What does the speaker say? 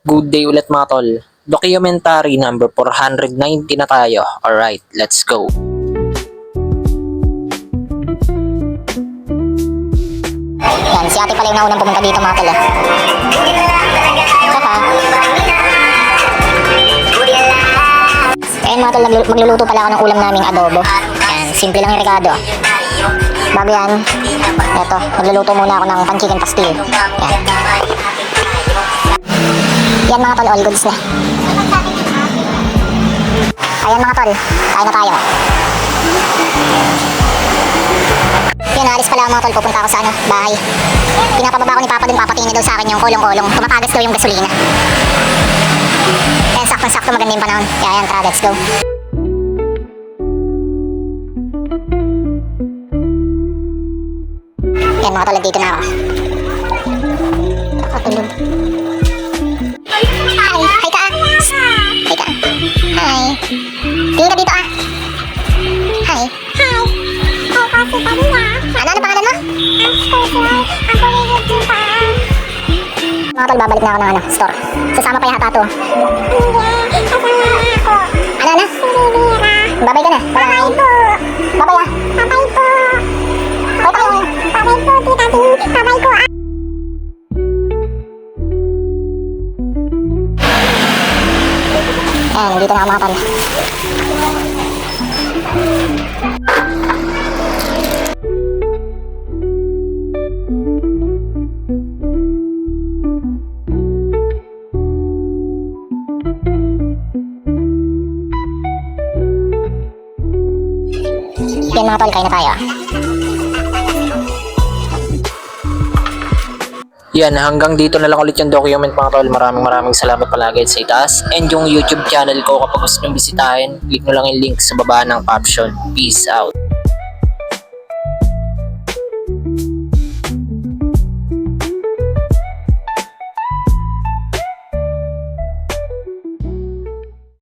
Good day ulit mga tol. Documentary number 490 na tayo. Alright, let's go. Yan, si ate pala yung naunang pumunta dito mga tol eh. Haha. Ayan mga tol, magluluto pala ako ng ulam naming adobo. Yan, simple lang yung rekado. Bago yan, eto, magluluto muna ako ng pan-chicken pastil. Yan. Yan mga tol, all goods na. Ayan mga tol, kain na tayo. Yun, alis pala mga tol, pupunta ako sa bahay. Pinapababa ko ni Papa dun, papatingin daw sa akin yung kulong-kulong. Tumatagas daw yung gasolina. Kaya saktong-sakto maganda yung panahon. Kaya yan, tara, let's go. Yan mga tol, dito na ako. Nakatulog. Hi, hi ka. Hi ka. Hi. Tingin ka dito ah. Hi. Hi. Kasi kanina. Ano pangalan mo? Ako yung mga tol, babalik na ako ng store. Sasama pa yata to. Hindi, kasama ako. Ano na? Babay ka na. Babay po. Babay ah. Babay po. Babay po. Babay po, tita D. Babay po ah. Ayan, dito na ako mga tol. Yan mga tol, kain na tayo. Yan, hanggang dito na lang ulit yung document mga tol. Maraming salamat palagi sa itaas. And yung YouTube channel ko, kapag gusto nyo bisitahin, click nyo lang yung link sa baba ng caption. Peace out.